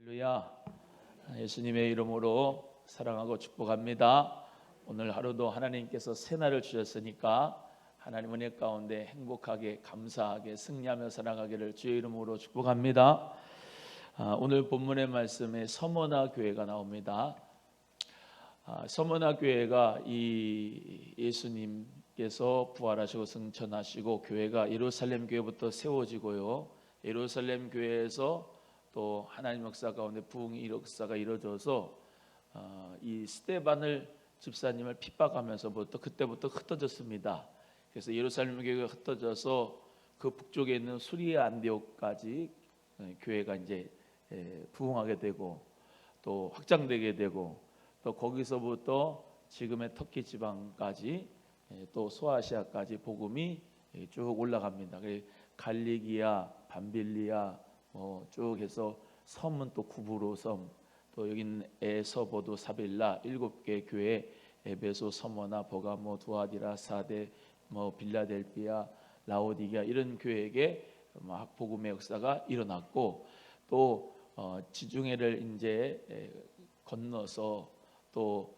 할렐루야. 예수님의 이름으로 사랑하고 축복합니다. 오늘 하루도 하나님께서 새날을 주셨으니까 하나님 은혜 가운데 행복하게 감사하게 승리하며 살아가기를 주의 이름으로 축복합니다. 오늘 본문의 말씀에 서머나 교회가 나옵니다. 서머나 교회가 이 예수님께서 부활하시고 승천하시고 교회가 예루살렘 교회부터 세워지고요, 예루살렘 교회에서 또 하나님 역사 가운데 부흥의 역사가 이루어져서 이 스데반을 집사님을 핍박하면서부터 그때부터 흩어졌습니다. 그래서 예루살렘 교회가 흩어져서 그 북쪽에 있는 수리아 안디옥까지 교회가 이제 부흥하게 되고 또 확장되게 되고 또 거기서부터 지금의 터키 지방까지 또 소아시아까지 복음이 쭉 올라갑니다. 갈리기아, 밤빌리아 쭉 해서 섬은 또 구브로 섬, 또 여기는 에서보도 사빌라 7개 교회, 에베소, 서머나, 버가모, 두아디라, 사데, 빌라델피아, 라오디게아 이런 교회에게 막 복음의 역사가 일어났고 또 지중해를 이제 건너서 또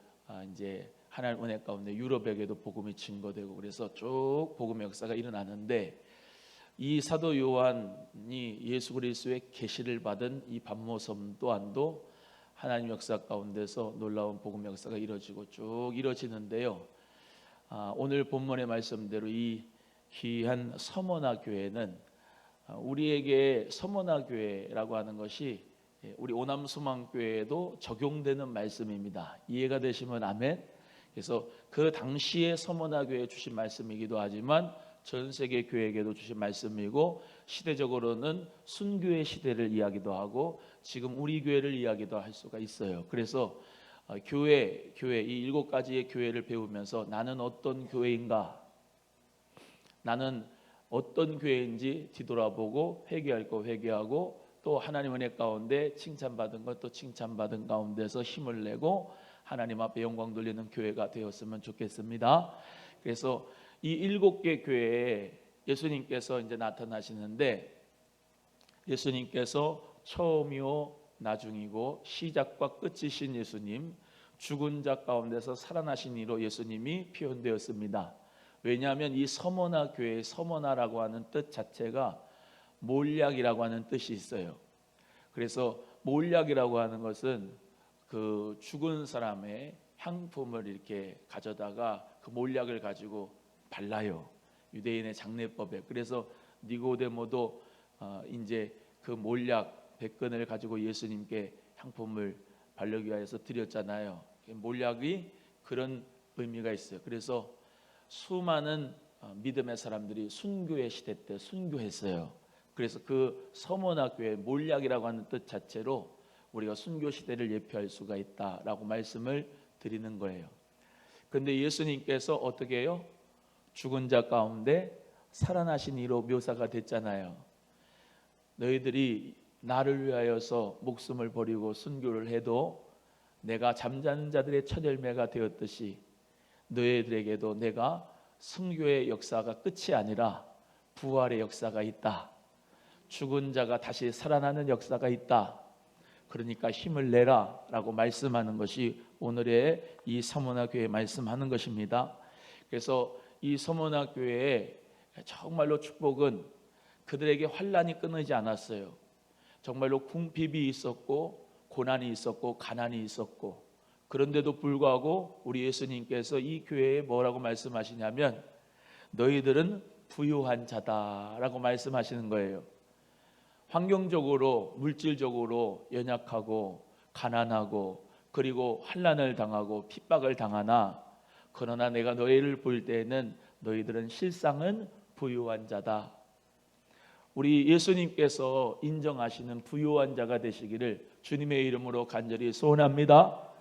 이제 하나님 은혜 가운데 유럽에게도 복음이 증거되고 그래서 쭉 복음의 역사가 일어나는데 이 사도 요한이 예수 그리스도의 계시를 받은 이 반모섬 또한도 하나님 역사 가운데서 놀라운 복음 역사가 이루어지고 쭉 이루어지는데요. 오늘 본문의 말씀대로 이 귀한 서머나 교회는 우리에게 서머나 교회라고 하는 것이 우리 오남수망교회에도 적용되는 말씀입니다. 이해가 되시면 아멘. 그래서 그 당시에 서머나 교회에 주신 말씀이기도 하지만 전 세계 교회에게도 주신 말씀이고 시대적으로는 순교의 시대를 이야기도 하고 지금 우리 교회를 이야기도 할 수가 있어요. 그래서 교회 이 7가지의 교회를 배우면서 나는 어떤 교회인가, 나는 어떤 교회인지 뒤돌아보고 회개할 거 회개하고 또 하나님 은혜 가운데 칭찬받은 것 또 칭찬받은 가운데서 힘을 내고 하나님 앞에 영광 돌리는 교회가 되었으면 좋겠습니다. 그래서 이 7개 교회에 예수님께서 이제 나타나시는데 예수님께서 처음이요 나중이고 시작과 끝이신 예수님, 죽은 자 가운데서 살아나신 이로 예수님이 표현되었습니다. 왜냐하면 이 서머나 교회의 서머나라고 하는 뜻 자체가 몰약이라고 하는 뜻이 있어요. 그래서 몰약이라고 하는 것은 그 죽은 사람의 향품을 이렇게 가져다가 그 몰약을 가지고 발라요. 유대인의 장례법에. 그래서 니고데모도 이제 그 몰약 100근을 가지고 예수님께 향품을 바르기 위해서 드렸잖아요. 몰약이 그런 의미가 있어요. 그래서 수많은 믿음의 사람들이 순교의 시대 때 순교했어요. 그래서 그 서머나 교회 몰약이라고 하는 뜻 자체로 우리가 순교 시대를 예표할 수가 있다라고 말씀을 드리는 거예요. 그런데 예수님께서 어떻게 해요? 죽은 자 가운데 살아나신 이로 묘사가 됐잖아요. 너희들이 나를 위하여서 목숨을 버리고 순교를 해도 내가 잠자는 자들의 첫 열매가 되었듯이 너희들에게도 내가 순교의 역사가 끝이 아니라 부활의 역사가 있다. 죽은 자가 다시 살아나는 역사가 있다. 그러니까 힘을 내라 라고 말씀하는 것이 오늘의 이 서머나 교회에 말씀하는 것입니다. 그래서 이 서머나 교회의 정말로 축복은 그들에게 환난이 끊이지 않았어요. 정말로 궁핍이 있었고 고난이 있었고 가난이 있었고 그런데도 불구하고 우리 예수님께서 이 교회에 뭐라고 말씀하시냐면 너희들은 부유한 자다라고 말씀하시는 거예요. 환경적으로 물질적으로 연약하고 가난하고 그리고 환난을 당하고 핍박을 당하나 그러나 내가 너희를 볼 때에는 너희들은 실상은 부유한 자다. 우리 예수님께서 인정하시는 부유한 자가 되시기를 주님의 이름으로 간절히 소원합니다.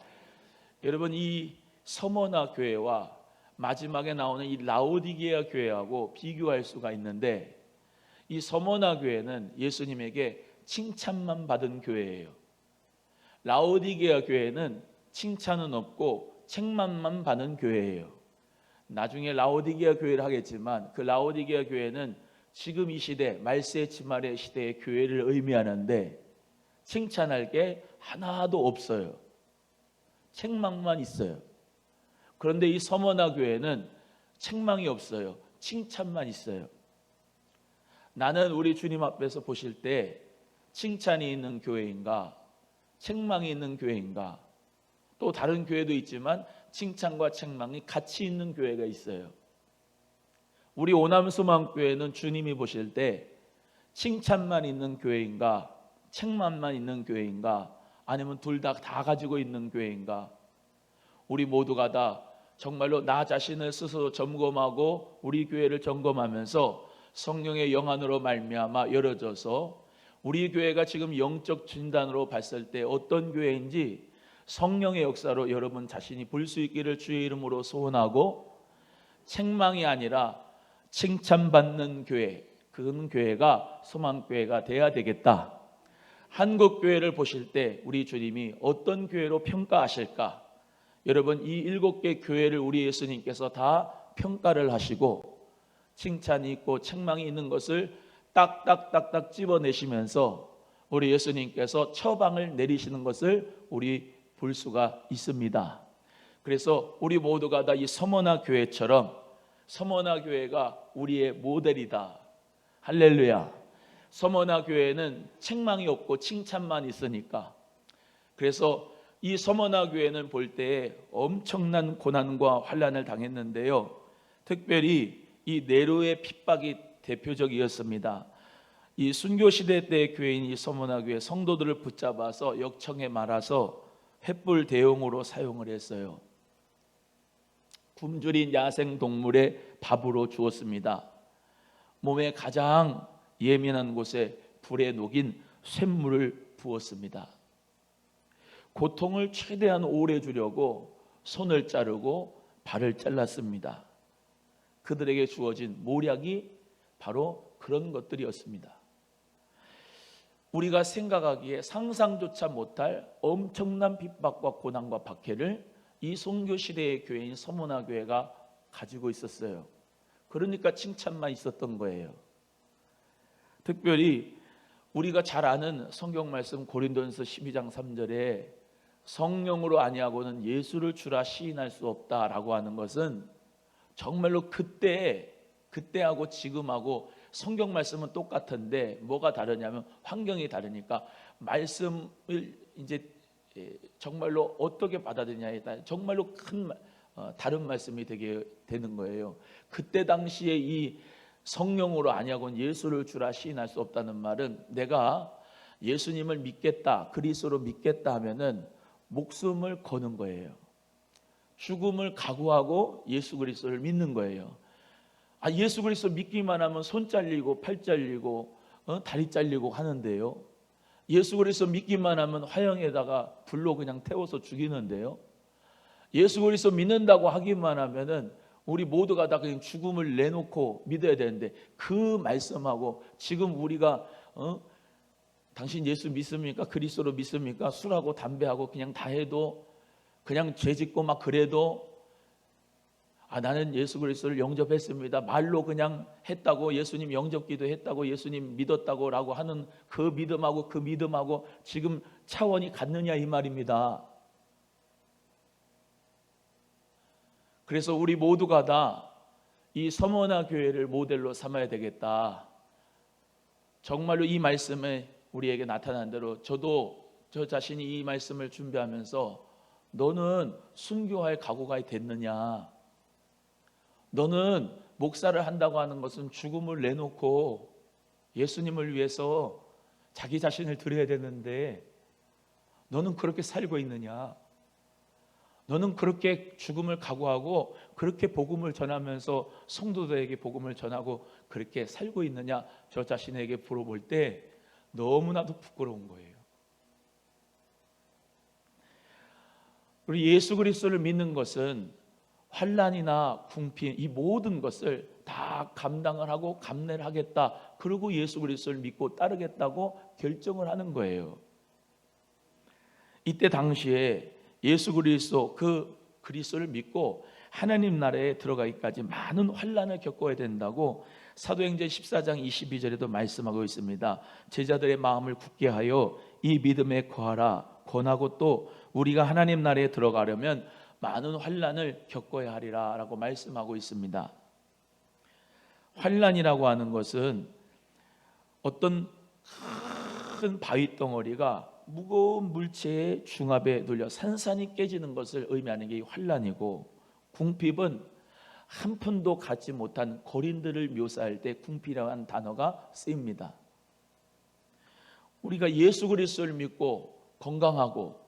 여러분 이 서머나 교회와 마지막에 나오는 이 라오디게아 교회하고 비교할 수가 있는데 이 서머나 교회는 예수님에게 칭찬만 받은 교회예요. 라오디게아 교회는 칭찬은 없고 책망만 받는 교회예요. 나중에 라오디게아 교회를 하겠지만 그 라오디게아 교회는 지금 이 시대 말세 지말의 시대의 교회를 의미하는데 칭찬할 게 하나도 없어요. 책망만 있어요. 그런데 이 서머나 교회는 책망이 없어요. 칭찬만 있어요. 나는 우리 주님 앞에서 보실 때 칭찬이 있는 교회인가, 책망이 있는 교회인가, 또 다른 교회도 있지만 칭찬과 책망이 같이 있는 교회가 있어요. 우리 오남소망교회는 주님이 보실 때 칭찬만 있는 교회인가, 책망만 있는 교회인가, 아니면 둘 다 가지고 있는 교회인가? 우리 모두가 다 정말로 나 자신을 스스로 점검하고 우리 교회를 점검하면서 성령의 영안으로 말미암아 열어져서 우리 교회가 지금 영적 진단으로 봤을 때 어떤 교회인지 성령의 역사로 여러분 자신이 볼 수 있기를 주의 이름으로 소원하고, 책망이 아니라 칭찬받는 교회, 그런 교회가 소망교회가 돼야 되겠다. 한국 교회를 보실 때 우리 주님이 어떤 교회로 평가하실까? 여러분, 이 7개 교회를 우리 예수님께서 다 평가를 하시고 칭찬이 있고 책망이 있는 것을 딱딱딱딱 집어내시면서 우리 예수님께서 처방을 내리시는 것을 우리 볼 수가 있습니다. 그래서 우리 모두가 다 이 서머나 교회처럼 서머나 교회가 우리의 모델이다. 할렐루야. 서머나 교회는 책망이 없고 칭찬만 있으니까. 그래서 이 서머나 교회는 볼 때에 엄청난 고난과 환난을 당했는데요, 특별히 이 네로의 핍박이 대표적이었습니다. 이 순교 시대 때 교회인 이 서머나 교회 성도들을 붙잡아서 역청에 말아서 횃불 대용으로 사용을 했어요. 굶주린 야생 동물의 밥으로 주었습니다. 몸에 가장 예민한 곳에 불에 녹인 쇳물을 부었습니다. 고통을 최대한 오래 주려고 손을 자르고 발을 잘랐습니다. 그들에게 주어진 모략이 바로 그런 것들이었습니다. 우리가 생각하기에 상상조차 못할 엄청난 핍박과 고난과 박해를 이 선교 시대의 교회인 서머나 교회가 가지고 있었어요. 그러니까 칭찬만 있었던 거예요. 특별히 우리가 잘 아는 성경 말씀 고린도전서 12장 3절에 성령으로 아니하고는 예수를 주라 시인할 수 없다라고 하는 것은 정말로 그때하고 지금하고 성경 말씀은 똑같은데 뭐가 다르냐면 환경이 다르니까 말씀을 이제 정말로 어떻게 받아들이냐에 따라 정말로 큰 다른 말씀이 되게 되는 거예요. 그때 당시에 이 성령으로 아니하고는 예수를 주라 시인할 수 없다는 말은 내가 예수님을 믿겠다, 그리스도로 믿겠다 하면은 목숨을 거는 거예요. 죽음을 각오하고 예수 그리스도를 믿는 거예요. 예수 그리스도 믿기만 하면 손 잘리고 팔 잘리고 다리 잘리고 하는데요, 예수 그리스도 믿기만 하면 화형에다가 불로 그냥 태워서 죽이는데요, 예수 그리스도 믿는다고 하기만 하면은 우리 모두가 다 그냥 죽음을 내놓고 믿어야 되는데, 그 말씀하고 지금 우리가 당신 예수 믿습니까? 그리스도로 믿습니까? 술하고 담배하고 그냥 다 해도 그냥 죄 짓고 막 그래도 나는 예수 그리스도를 영접했습니다. 말로 그냥 했다고, 예수님 영접기도 했다고, 예수님 믿었다고 라고 하는 그 믿음하고 지금 차원이 같느냐 이 말입니다. 그래서 우리 모두가 다 이 서머나 교회를 모델로 삼아야 되겠다. 정말로 이 말씀에 우리에게 나타난 대로 저도 저 자신이 이 말씀을 준비하면서 너는 순교할 각오가 됐느냐? 너는 목사를 한다고 하는 것은 죽음을 내놓고 예수님을 위해서 자기 자신을 드려야 되는데 너는 그렇게 살고 있느냐? 너는 그렇게 죽음을 각오하고 그렇게 복음을 전하면서 성도들에게 복음을 전하고 그렇게 살고 있느냐? 저 자신에게 물어볼 때 너무나도 부끄러운 거예요. 우리 예수 그리스도를 믿는 것은 환난이나 궁핍 이 모든 것을 다 감당을 하고 감내를 하겠다, 그리고 예수 그리스도를 믿고 따르겠다고 결정을 하는 거예요. 이때 당시에 예수 그리스도 그 그리스도를 믿고 하나님 나라에 들어가기까지 많은 환난을 겪어야 된다고 사도행전 14장 22절에도 말씀하고 있습니다. 제자들의 마음을 굳게 하여 이 믿음에 거하라 권하고 또 우리가 하나님 나라에 들어가려면 많은 환난을 겪어야 하리라 라고 말씀하고 있습니다. 환난이라고 하는 것은 어떤 큰 바위 덩어리가 무거운 물체의 중압에 눌려 산산이 깨지는 것을 의미하는 게 환난이고, 궁핍은 한 푼도 갖지 못한 거린들을 묘사할 때 궁핍이라는 단어가 쓰입니다. 우리가 예수 그리스도를 믿고 건강하고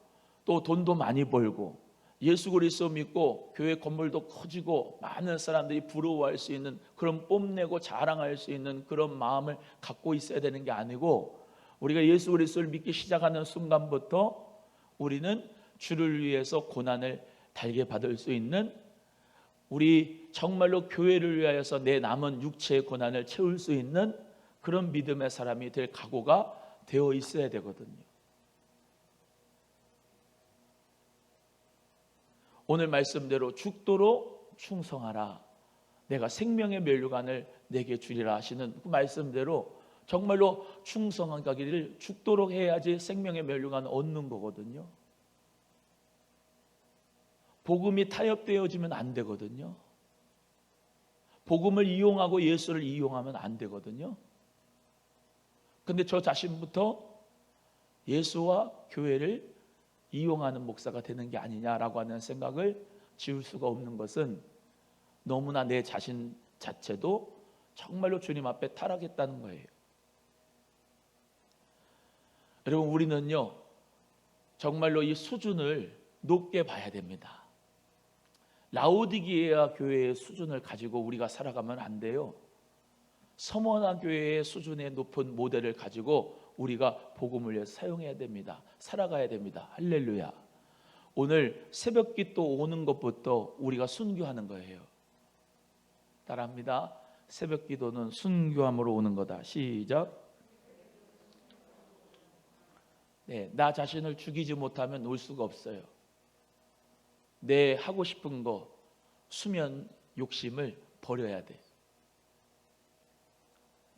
또 돈도 많이 벌고 예수 그리스도 믿고 교회 건물도 커지고 많은 사람들이 부러워할 수 있는 그런 뽐내고 자랑할 수 있는 그런 마음을 갖고 있어야 되는 게 아니고, 우리가 예수 그리스도를 믿기 시작하는 순간부터 우리는 주를 위해서 고난을 달게 받을 수 있는, 우리 정말로 교회를 위하여서 내 남은 육체의 고난을 채울 수 있는 그런 믿음의 사람이 될 각오가 되어 있어야 되거든요. 오늘 말씀대로 죽도록 충성하라, 내가 생명의 면류관을 내게 주리라 하시는 그 말씀대로 정말로 충성하기를 죽도록 해야지 생명의 면류관을 얻는 거거든요. 복음이 타협되어지면 안 되거든요. 복음을 이용하고 예수를 이용하면 안 되거든요. 근데 저 자신부터 예수와 교회를 이용하는 목사가 되는 게 아니냐라고 하는 생각을 지울 수가 없는 것은 너무나 내 자신 자체도 정말로 주님 앞에 타락했다는 거예요. 여러분, 우리는요 정말로 이 수준을 높게 봐야 됩니다. 라오디게아 교회의 수준을 가지고 우리가 살아가면 안 돼요. 서머나 교회의 수준의 높은 모델을 가지고 우리가 복음을 위해 사용해야 됩니다. 살아가야 됩니다. 할렐루야. 오늘 새벽기 또 오는 것부터 우리가 순교하는 거예요. 따라합니다. 새벽기도는 순교함으로 오는 거다. 시작. 네, 나 자신을 죽이지 못하면 올 수가 없어요. 내 하고 싶은 거, 수면 욕심을 버려야 돼.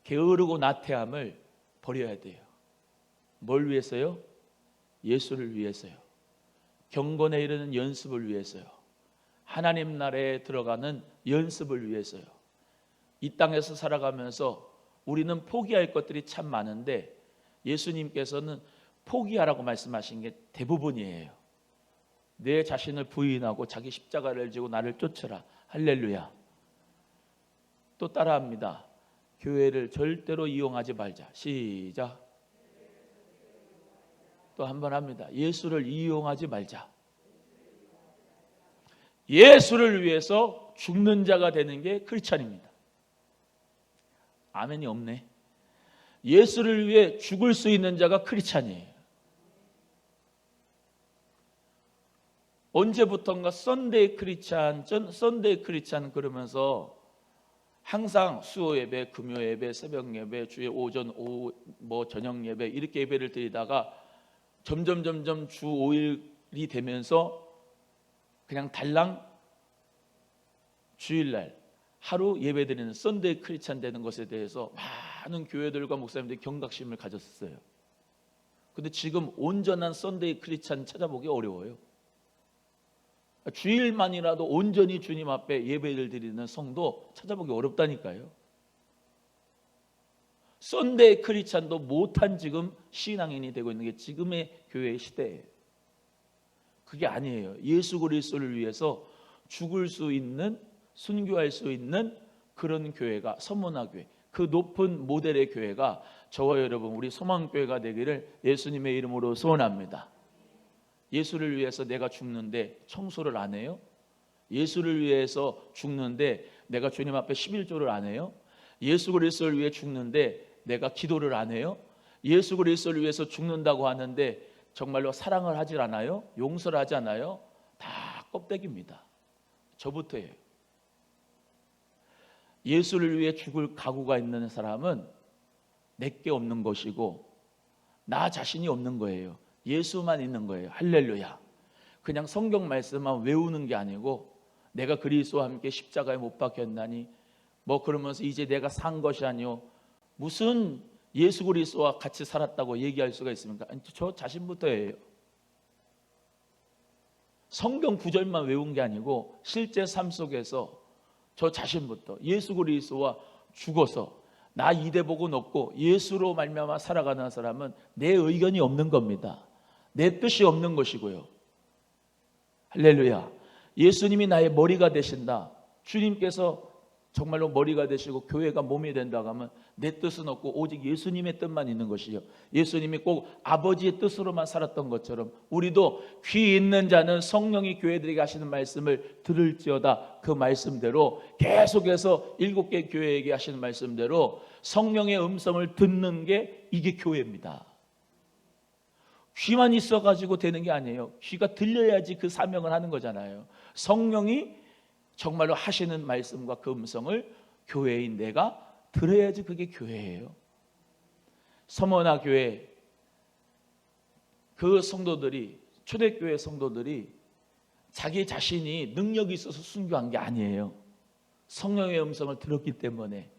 게으르고 나태함을 버려야 돼요. 뭘 위해서요? 예수를 위해서요. 경건에 이르는 연습을 위해서요. 하나님 나라에 들어가는 연습을 위해서요. 이 땅에서 살아가면서 우리는 포기할 것들이 참 많은데 예수님께서는 포기하라고 말씀하신 게 대부분이에요. 내 자신을 부인하고 자기 십자가를 지고 나를 쫓으라. 할렐루야. 또 따라합니다. 교회를 절대로 이용하지 말자. 시작. 또 한 번 합니다. 예수를 이용하지 말자. 예수를 위해서 죽는 자가 되는 게 크리스찬입니다. 아멘이 없네. 예수를 위해 죽을 수 있는 자가 크리스찬이에요. 언제부턴가 썬데이 크리스찬 그러면서 항상 수요 예배, 금요 예배, 새벽 예배, 주의 오전, 오후, 저녁 예배 이렇게 예배를 드리다가 점점 주 5일이 되면서 그냥 달랑 주일날 하루 예배 드리는 썬데이 크리스찬 되는 것에 대해서 많은 교회들과 목사님들이 경각심을 가졌어요. 근데 지금 온전한 썬데이 크리스찬 찾아보기 어려워요. 주일만이라도 온전히 주님 앞에 예배를 드리는 성도 찾아보기 어렵다니까요. 썬데이 크리스찬도 못한 지금 신앙인이 되고 있는 게 지금의 교회의 시대예요. 그게 아니에요. 예수 그리스도를 위해서 죽을 수 있는, 순교할 수 있는 그런 교회가 서문화교회, 그 높은 모델의 교회가 저와 여러분 우리 소망교회가 되기를 예수님의 이름으로 소원합니다. 예수를 위해서 내가 죽는데 청소를 안 해요? 예수를 위해서 죽는데 내가 주님 앞에 11조를 안 해요? 예수 그리스도를 위해 죽는데 내가 기도를 안 해요? 예수 그리스도를 위해서 죽는다고 하는데 정말로 사랑을 하질 않아요? 용서를 하지 않아요? 다 껍데기입니다. 저부터예요. 예수를 위해 죽을 각오가 있는 사람은 내게 없는 것이고 나 자신이 없는 거예요. 예수만 있는 거예요. 할렐루야. 그냥 성경 말씀만 외우는 게 아니고 내가 그리스도와 함께 십자가에 못 박혔나니 그러면서 이제 내가 산 것이 아니요 무슨 예수 그리스도와 같이 살았다고 얘기할 수가 있습니까? 아니, 저 자신부터예요. 성경 구절만 외운 게 아니고 실제 삶 속에서 저 자신부터 예수 그리스도와 죽어서 나 이대복은 없고 예수로 말미암아 살아가는 사람은 내 의견이 없는 겁니다. 내 뜻이 없는 것이고요. 할렐루야. 예수님이 나의 머리가 되신다. 주님께서 정말로 머리가 되시고 교회가 몸이 된다고 하면 내 뜻은 없고 오직 예수님의 뜻만 있는 것이요. 예수님이 꼭 아버지의 뜻으로만 살았던 것처럼 우리도 귀 있는 자는 성령이 교회들에게 하시는 말씀을 들을지어다. 그 말씀대로 계속해서 7개 교회에게 하시는 말씀대로 성령의 음성을 듣는 게 이게 교회입니다. 귀만 있어가지고 되는 게 아니에요. 귀가 들려야지 그 사명을 하는 거잖아요. 성령이 정말로 하시는 말씀과 그 음성을 교회인 내가 들어야지 그게 교회예요. 서머나 교회 그 성도들이, 초대교회 성도들이 자기 자신이 능력이 있어서 순교한 게 아니에요. 성령의 음성을 들었기 때문에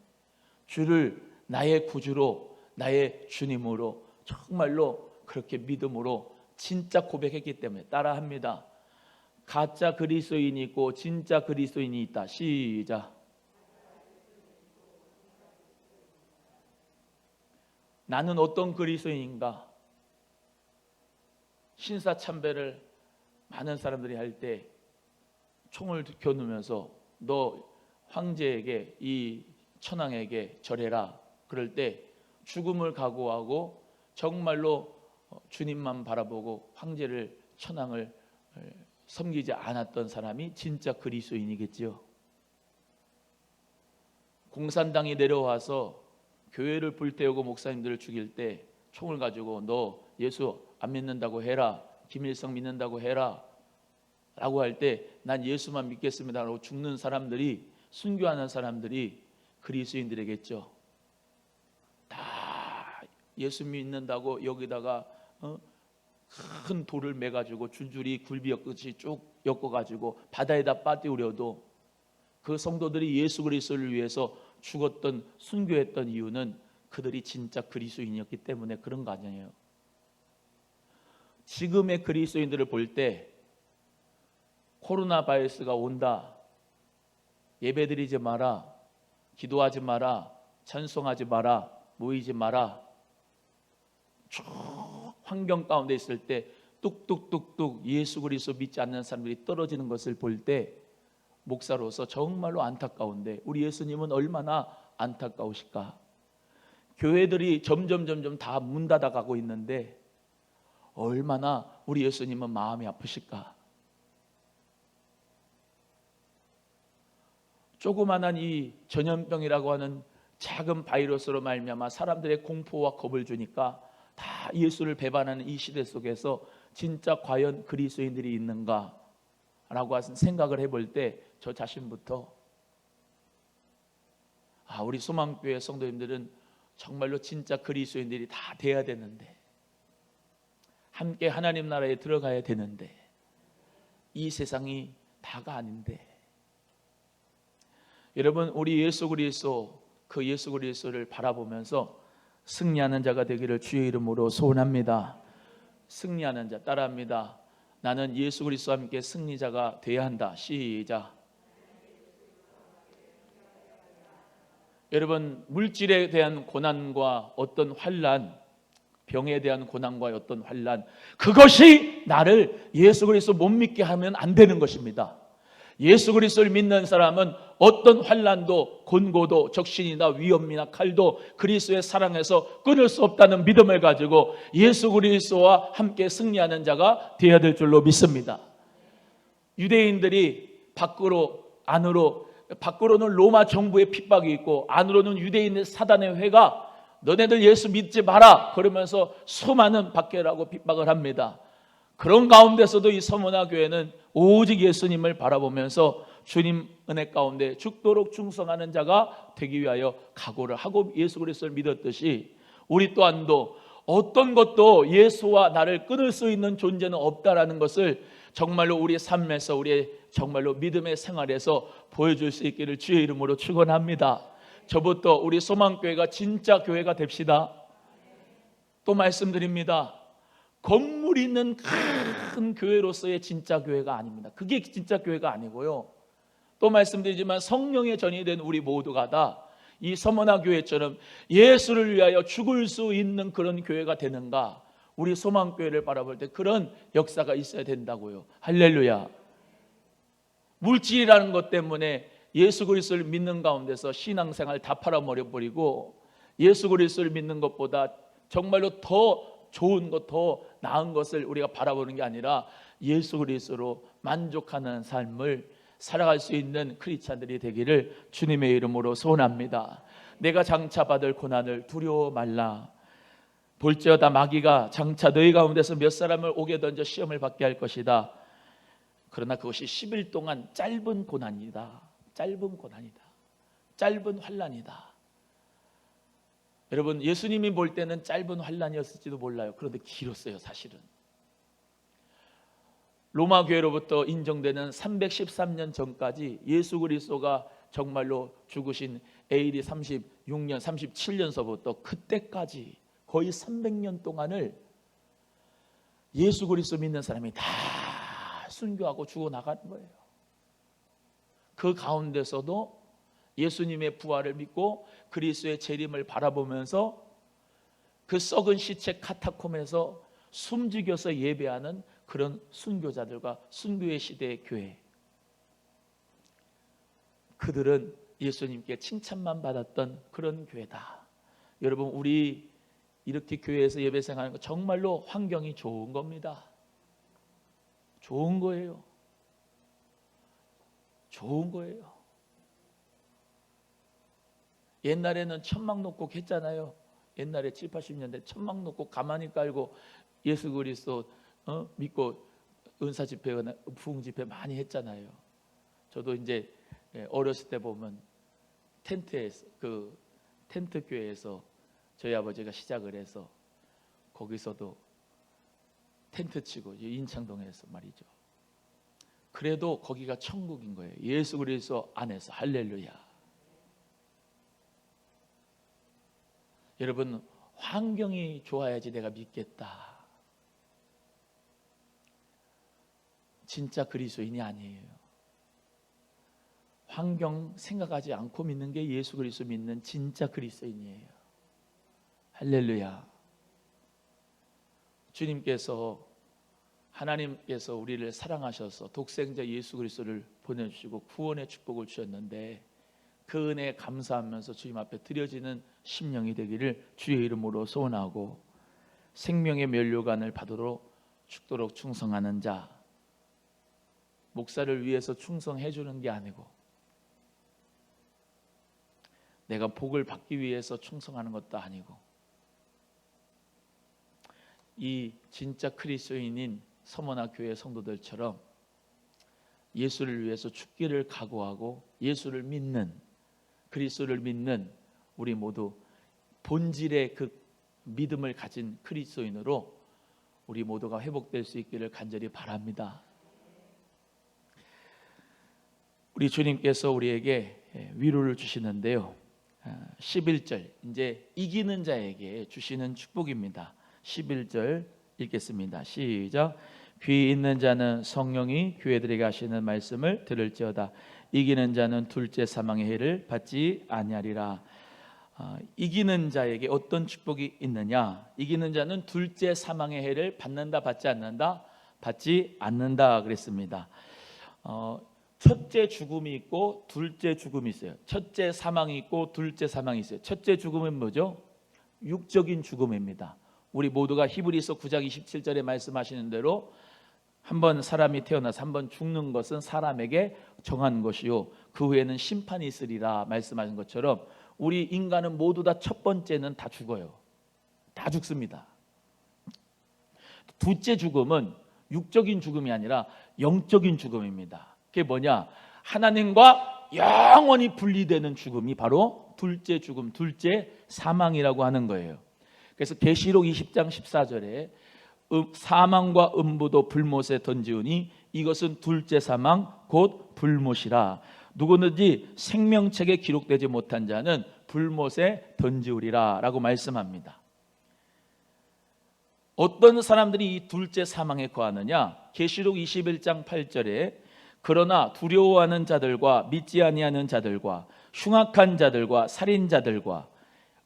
주를 나의 구주로, 나의 주님으로 정말로 그렇게 믿음으로 진짜 고백했기 때문에 따라합니다. 가짜 그리스도인이 있고 진짜 그리스도인이 있다. 시작. 나는 어떤 그리스도인인가? 신사참배를 많은 사람들이 할 때 총을 겨누면서 너 황제에게, 이 천황에게 절해라. 그럴 때 죽음을 각오하고 정말로 주님만 바라보고 황제를, 천황을 섬기지 않았던 사람이 진짜 그리스도인이겠죠. 공산당이 내려와서 교회를 불태우고 목사님들을 죽일 때 총을 가지고 너 예수 안 믿는다고 해라, 김일성 믿는다고 해라 라고 할 때 난 예수만 믿겠습니다 라고 죽는 사람들이, 순교하는 사람들이 그리스도인들이겠죠. 다 예수 믿는다고 여기다가 큰 돌을 매가지고 줄줄이 굴비엮듯이 쭉 엮어가지고 바다에다 빠뜨려도 그 성도들이 예수 그리스도를 위해서 죽었던, 순교했던 이유는 그들이 진짜 그리스도인이었기 때문에 그런 거 아니에요. 지금의 그리스도인들을 볼 때 코로나 바이러스가 온다, 예배드리지 마라, 기도하지 마라, 찬송하지 마라, 모이지 마라, 쭉 환경 가운데 있을 때 뚝뚝뚝뚝 예수 그리스도 믿지 않는 사람들이 떨어지는 것을 볼 때 목사로서 정말로 안타까운데 우리 예수님은 얼마나 안타까우실까? 교회들이 점점 다 문 닫아가고 있는데 얼마나 우리 예수님은 마음이 아프실까? 조그만한 이 전염병이라고 하는 작은 바이러스로 말미암아 사람들의 공포와 겁을 주니까 다 예수를 배반하는 이 시대 속에서 진짜 과연 그리스도인들이 있는가? 라고 하는 생각을 해볼 때 저 자신부터 우리 소망교회 성도님들은 정말로 진짜 그리스도인들이 다 돼야 되는데, 함께 하나님 나라에 들어가야 되는데 이 세상이 다가 아닌데, 여러분 우리 예수 그리스도, 그 예수 그리스도를 바라보면서 승리하는 자가 되기를 주의 이름으로 소원합니다. 승리하는 자 따라합니다. 나는 예수 그리스도와 함께 승리자가 되어야 한다. 시작. 여러분 물질에 대한 고난과 어떤 환난, 병에 대한 고난과 어떤 환난, 그것이 나를 예수 그리스도 못 믿게 하면 안 되는 것입니다. 예수 그리스도를 믿는 사람은 어떤 환난도, 곤고도, 적신이나 위험이나 칼도 그리스도의 사랑에서 끊을 수 없다는 믿음을 가지고 예수 그리스도와 함께 승리하는 자가 되어야 될 줄로 믿습니다. 유대인들이 밖으로는 로마 정부의 핍박이 있고 안으로는 유대인의 사단의 회가 너네들 예수 믿지 마라 그러면서 수많은 박해라고 핍박을 합니다. 그런 가운데서도 이 서머나 교회는 오직 예수님을 바라보면서 주님 은혜 가운데 죽도록 충성하는 자가 되기 위하여 각오를 하고 예수 그리스도를 믿었듯이 우리 또한도 어떤 것도 예수와 나를 끊을 수 있는 존재는 없다라는 것을 정말로 우리의 삶에서, 우리의 정말로 믿음의 생활에서 보여줄 수 있기를 주의 이름으로 축원합니다. 저부터 우리 소망교회가 진짜 교회가 됩시다. 또 말씀드립니다. 건물이 있는 큰 교회로서의 진짜 교회가 아닙니다. 그게 진짜 교회가 아니고요. 또 말씀드리지만 성령의 전이 된 우리 모두가 다 이 서머나 교회처럼 예수를 위하여 죽을 수 있는 그런 교회가 되는가, 우리 소망교회를 바라볼 때 그런 역사가 있어야 된다고요. 할렐루야. 물질이라는 것 때문에 예수 그리스도를 믿는 가운데서 신앙생활 다 팔아버려버리고, 예수 그리스도를 믿는 것보다 정말로 더 좋은 것, 더 나은 것을 우리가 바라보는 게 아니라 예수 그리스도로 만족하는 삶을 살아갈 수 있는 크리스찬들이 되기를 주님의 이름으로 소원합니다. 내가 장차 받을 고난을 두려워 말라. 볼지어다 마귀가 장차 너희 가운데서 몇 사람을 옥에 던져 시험을 받게 할 것이다. 그러나 그것이 10일 동안 짧은 고난이다. 짧은 고난이다. 짧은 환난이다. 여러분, 예수님이 볼 때는 짧은 환난이었을지도 몰라요. 그런데 길었어요, 사실은. 로마 교회로부터 인정되는 313년 전까지 예수 그리스도가 정말로 죽으신 AD 36년, 37년서부터 그때까지 거의 300년 동안을 예수 그리스도 믿는 사람이 다 순교하고 죽어나가는 거예요. 그 가운데서도 예수님의 부활을 믿고 그리스도의 재림을 바라보면서 그 썩은 시체 카타콤에서 숨죽여서 예배하는 그런 순교자들과 순교의 시대의 교회, 그들은 예수님께 칭찬만 받았던 그런 교회다. 여러분, 우리 이렇게 교회에서 예배 생활하는 거 정말로 환경이 좋은 겁니다. 좋은 거예요. 좋은 거예요. 옛날에는 천막 놓고 했잖아요. 옛날에 7, 80년대 천막 놓고 가만히 깔고 예수 그리스도 믿고 은사 집회나 부흥 집회 많이 했잖아요. 저도 이제 어렸을 때 보면 텐트에서, 그 텐트 교회에서 저희 아버지가 시작을 해서 거기서도 텐트 치고, 인창동에서 말이죠. 그래도 거기가 천국인 거예요. 예수 그리스도 안에서. 할렐루야. 여러분, 환경이 좋아야지 내가 믿겠다. 진짜 그리스도인이 아니에요. 환경 생각하지 않고 믿는 게 예수 그리스도 믿는 진짜 그리스도인이에요. 할렐루야. 하나님께서 우리를 사랑하셔서 독생자 예수 그리스도를 보내주시고 구원의 축복을 주셨는데, 그 은혜에 감사하면서 주님 앞에 드려지는 심령이 되기를 주의 이름으로 소원하고, 생명의 면류관을 받도록 죽도록 충성하는 자, 목사를 위해서 충성해 주는 게 아니고 내가 복을 받기 위해서 충성하는 것도 아니고, 이 진짜 그리스도인인 서머나 교회 성도들처럼 예수를 위해서 죽기를 각오하고 예수를 믿는, 그리스도를 믿는 우리 모두 본질의 그 믿음을 가진 그리스도인으로 우리 모두가 회복될 수 있기를 간절히 바랍니다. 우리 주님께서 우리에게 위로를 주시는데요, 11절, 이제 이기는 자에게 주시는 축복입니다. 11절 읽겠습니다. 시작. 귀 있는 자는 성령이 교회들에게 하시는 말씀을 들을지어다. 이기는 자는 둘째 사망의 해를 받지 아니하리라. 이기는 자에게 어떤 축복이 있느냐? 이기는 자는 둘째 사망의 해를 받는다, 받지 않는다? 받지 않는다 그랬습니다. 첫째 죽음이 있고 둘째 죽음이 있어요. 첫째 사망이 있고 둘째 사망이 있어요. 첫째 죽음은 뭐죠? 육적인 죽음입니다. 우리 모두가 히브리서 9장 27절에 말씀하시는 대로 한번 사람이 태어나서 한번 죽는 것은 사람에게 정한 것이요 그 후에는 심판이 있으리라 말씀하신 것처럼, 우리 인간은 모두 다 첫 번째는 다 죽어요. 다 죽습니다. 둘째 죽음은 육적인 죽음이 아니라 영적인 죽음입니다. 그게 뭐냐? 하나님과 영원히 분리되는 죽음이 바로 둘째 죽음, 둘째 사망이라고 하는 거예요. 그래서 계시록 20장 14절에 사망과 음부도 불못에 던지우니 이것은 둘째 사망 곧 불못이라. 누구든지 생명책에 기록되지 못한 자는 불못에 던지우리라 라고 말씀합니다. 어떤 사람들이 이 둘째 사망에 거하느냐? 계시록 21장 8절에 그러나 두려워하는 자들과 믿지 아니하는 자들과 흉악한 자들과 살인자들과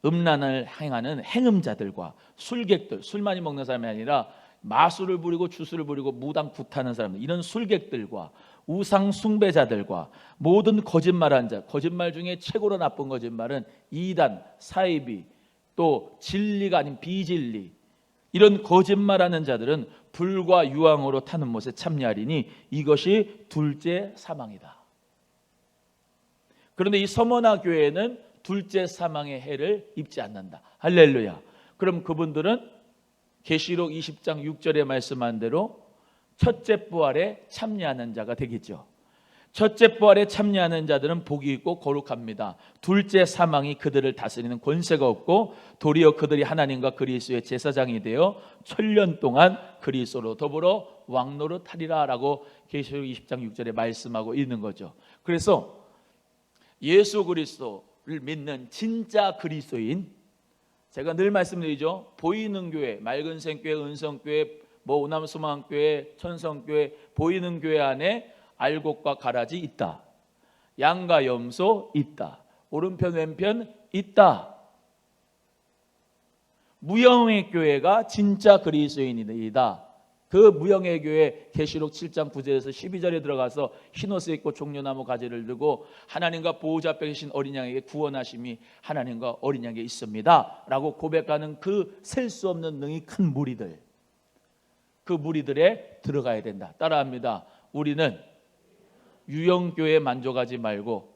음란을 행하는 행음자들과 술객들, 술 많이 먹는 사람이 아니라 마술을 부리고 주술을 부리고 무당 굿하는 사람들, 이런 술객들과 우상 숭배자들과 모든 거짓말한 자, 거짓말 중에 최고로 나쁜 거짓말은 이단, 사이비, 또 진리가 아닌 비진리, 이런 거짓말하는 자들은 불과 유황으로 타는 못에 참여하리니 이것이 둘째 사망이다. 그런데 이 서머나 교회는 둘째 사망의 해를 입지 않는다. 할렐루야. 그럼 그분들은 계시록 20장 6절에 말씀한 대로 첫째 부활에 참여하는 자가 되겠죠. 첫째 부활에 참여하는 자들은 복이 있고 거룩합니다. 둘째 사망이 그들을 다스리는 권세가 없고 도리어 그들이 하나님과 그리스도의 제사장이 되어 천년 동안 그리스도로 더불어 왕노릇하리라 라고 계시록 20장 6절에 말씀하고 있는 거죠. 그래서 예수 그리스도를 믿는 진짜 그리스도인, 제가 늘 말씀드리죠. 보이는 교회, 맑은생교회, 은성교회, 오남소망교회, 천성교회, 보이는 교회 안에 알곡과 가라지 있다. 양과 염소 있다. 오른편 왼편 있다. 무형의 교회가 진짜 그리스도인이다. 그 무형의 교회 계시록 7장 9절에서 12절에 들어가서 흰옷을 입고 종려나무 가지를 들고 하나님과 보호자 앞에 계신 어린 양에게 구원하심이 하나님과 어린 양에게 있습니다 라고 고백하는 그 셀 수 없는 능히 큰 무리들, 그 무리들에 들어가야 된다. 따라합니다. 우리는 유형교회에 만족하지 말고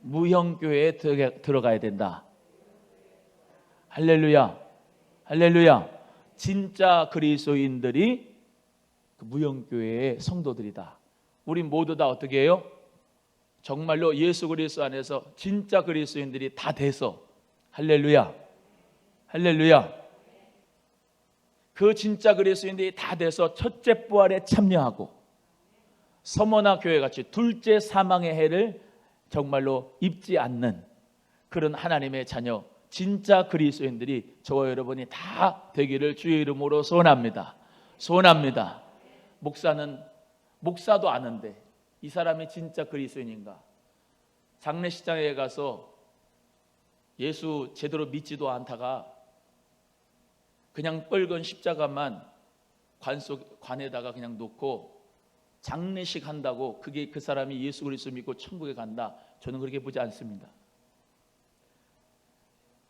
무형교회에 들어가야 된다. 할렐루야. 할렐루야. 진짜 그리스도인들이 그 무형교회의 성도들이다. 우리 모두 다 어떻게 해요? 정말로 예수 그리스도 안에서 진짜 그리스도인들이 다 돼서, 할렐루야. 할렐루야. 그 진짜 그리스도인들이 다 돼서 첫째 부활에 참여하고 서머나 교회같이 둘째 사망의 해를 정말로 입지 않는 그런 하나님의 자녀, 진짜 그리스도인들이 저와 여러분이 다 되기를 주의 이름으로 소원합니다. 소원합니다. 목사도 아는데 이 사람이 진짜 그리스도인인가? 장례식장에 가서 예수 제대로 믿지도 않다가 그냥 뻘건 십자가만 관에다가 그냥 놓고 장례식 한다고 그게 그 사람이 예수 그리스도 믿고 천국에 간다. 저는 그렇게 보지 않습니다.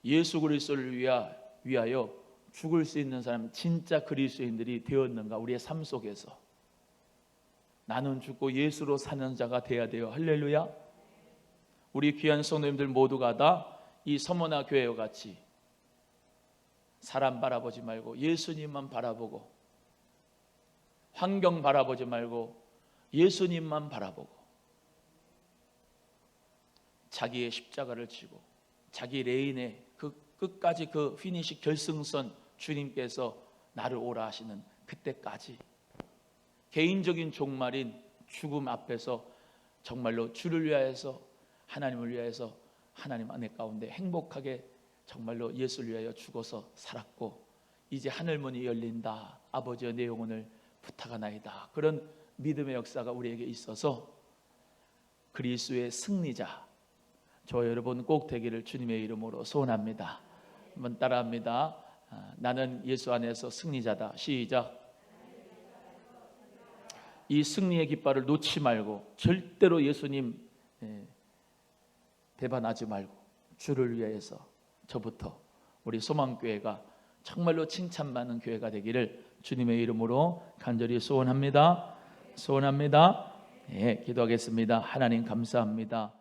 예수 그리스도를 위하여 죽을 수 있는 사람, 진짜 그리스도인들이 되었는가? 우리의 삶 속에서 나는 죽고 예수로 사는 자가 되어야 돼요. 할렐루야. 우리 귀한 성도님들 모두가 다 이 서머나 교회와 같이 사람 바라보지 말고 예수님만 바라보고, 환경 바라보지 말고 예수님만 바라보고, 자기의 십자가를 지고 자기 레인에 그 끝까지 그 피니시 결승선 주님께서 나를 오라 하시는 그때까지 개인적인 종말인 죽음 앞에서 정말로 주를 위하여서, 하나님을 위하여서 하나님 안에 가운데 행복하게 정말로 예수를 위하여 죽어서 살았고 이제 하늘문이 열린다. 아버지여 내 영혼을 부탁하나이다. 그런 믿음의 역사가 우리에게 있어서 그리스도의 승리자 저 여러분 꼭 되기를 주님의 이름으로 소원합니다. 한번 따라합니다. 나는 예수 안에서 승리자다. 시작. 이 승리의 깃발을 놓지 말고 절대로 예수님 배반하지 말고 주를 위해서 저부터 우리 소망교회가 정말로 칭찬받는 교회가 되기를 주님의 이름으로 간절히 소원합니다. 소원합니다. 예, 기도하겠습니다. 하나님 감사합니다.